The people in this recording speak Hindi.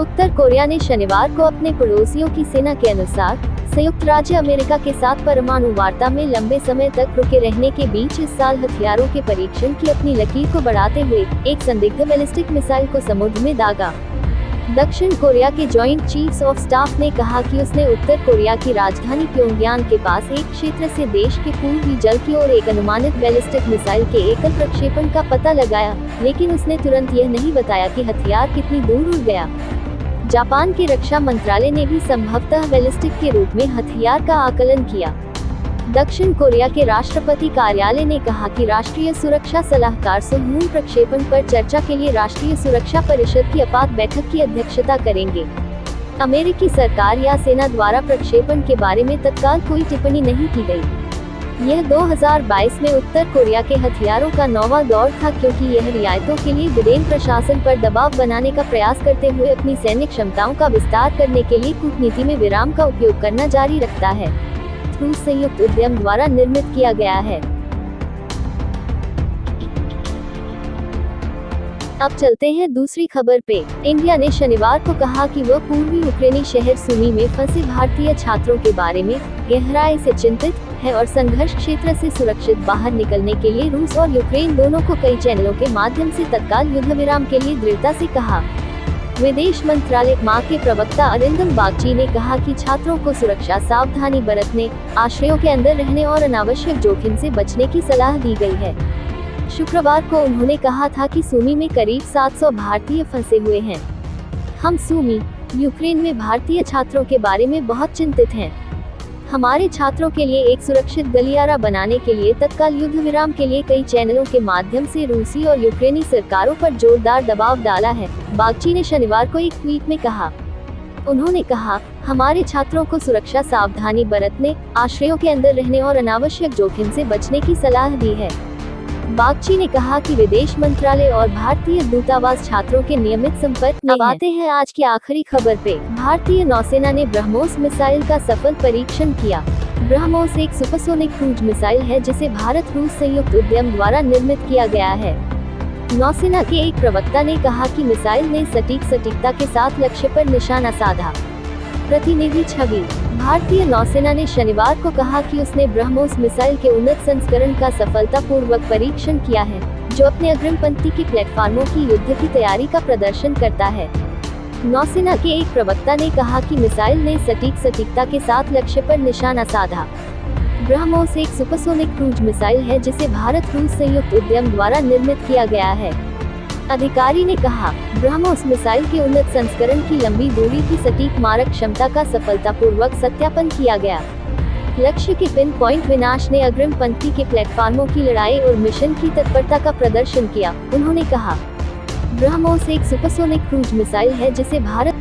उत्तर कोरिया ने शनिवार को अपने पड़ोसियों की सेना के अनुसार संयुक्त राज्य अमेरिका के साथ परमाणु वार्ता में लंबे समय तक रुके रहने के बीच इस साल हथियारों के परीक्षण की अपनी लकीर को बढ़ाते हुए एक संदिग्ध बैलिस्टिक मिसाइल को समुद्र में दागा। दक्षिण कोरिया के जॉइंट चीफ्स ऑफ स्टाफ ने कहा कि उसने उत्तर कोरिया की राजधानी प्योंगयांग के पास एक क्षेत्र से देश के पूर्वी जल की ओर एक अनुमानित बैलिस्टिक मिसाइल के एकल प्रक्षेपण का पता लगाया, लेकिन उसने तुरंत यह नहीं बताया कि हथियार कितनी दूर उड़ गया। जापान के रक्षा मंत्रालय ने भी संभवतः बैलिस्टिक के रूप में हथियार का आकलन किया। दक्षिण कोरिया के राष्ट्रपति कार्यालय ने कहा कि राष्ट्रीय सुरक्षा सलाहकार सुंग मून प्रक्षेपण पर चर्चा के लिए राष्ट्रीय सुरक्षा परिषद की आपात बैठक की अध्यक्षता करेंगे। अमेरिकी सरकार या सेना द्वारा प्रक्षेपण के बारे में तत्काल कोई टिप्पणी नहीं की गई। यह 2022 में उत्तर कोरिया के हथियारों का 9वां दौर था, क्योंकि यह रियायतों के लिए बिडेन प्रशासन पर दबाव बनाने का प्रयास करते हुए अपनी सैन्य क्षमताओं का विस्तार करने के लिए कूटनीति में विराम का उपयोग करना जारी रखता है। रूस संयुक्त उद्यम द्वारा निर्मित किया गया है। अब चलते हैं दूसरी खबर पे। इंडिया ने शनिवार को कहा कि वह पूर्वी यूक्रेनी शहर सुमी में फंसे भारतीय छात्रों के बारे में गहराई से चिंतित है और संघर्ष क्षेत्र से सुरक्षित बाहर निकलने के लिए रूस और यूक्रेन दोनों को कई चैनलों के माध्यम से तत्काल युद्ध विराम के लिए दृढ़ता से कहा। विदेश मंत्रालय मां के प्रवक्ता अरिंदम बागची ने कहा कि छात्रों को सुरक्षा सावधानी बरतने, आश्रयों के अंदर रहने और अनावश्यक जोखिम से बचने की सलाह दी गई है। शुक्रवार को उन्होंने कहा था कि सुमी में करीब 700 भारतीय फंसे हुए हैं। हम सुमी, यूक्रेन में भारतीय छात्रों के बारे में बहुत चिंतित हैं। हमारे छात्रों के लिए एक सुरक्षित गलियारा बनाने के लिए तत्काल युद्ध विराम के लिए कई चैनलों के माध्यम से रूसी और यूक्रेनी सरकारों पर जोरदार दबाव डाला है, बागची ने शनिवार को एक ट्वीट में कहा। उन्होंने कहा, हमारे छात्रों को सुरक्षा सावधानी बरतने, आश्रयों के अंदर रहने और अनावश्यक जोखिम से बचने की सलाह दी है। बागची ने कहा कि विदेश मंत्रालय और भारतीय दूतावास छात्रों के नियमित संपर्क में हैं। आते हैं आज की आखिरी खबर पे। भारतीय नौसेना ने ब्रह्मोस मिसाइल का सफल परीक्षण किया। ब्रह्मोस एक सुपरसोनिक क्रूज मिसाइल है जिसे भारत रूस संयुक्त उद्यम द्वारा निर्मित किया गया है। नौसेना के एक प्रवक्ता ने कहा कि मिसाइल ने सटीकता के साथ लक्ष्य पर निशाना साधा। प्रतिनिधि छवि। भारतीय नौसेना ने शनिवार को कहा कि उसने ब्रह्मोस मिसाइल के उन्नत संस्करण का सफलतापूर्वक परीक्षण किया है, जो अपने अग्रिम पंक्ति के प्लेटफार्मों की युद्ध की तैयारी का प्रदर्शन करता है। नौसेना के एक प्रवक्ता ने कहा कि मिसाइल ने सटीकता के साथ लक्ष्य पर निशाना साधा। ब्रह्मोस एक सुपरसोनिक क्रूज मिसाइल है जिसे भारत रूस संयुक्त उद्यम द्वारा निर्मित किया गया है। अधिकारी ने कहा, ब्रह्मोस मिसाइल के उन्नत संस्करण की लंबी दूरी की सटीक मारक क्षमता का सफलतापूर्वक सत्यापन किया गया। लक्ष्य के पिन पॉइंट विनाश ने अग्रिम पंक्ति के प्लेटफार्मों की लड़ाई और मिशन की तत्परता का प्रदर्शन किया। उन्होंने कहा, ब्रह्मोस एक सुपरसोनिक क्रूज मिसाइल है जिसे भारत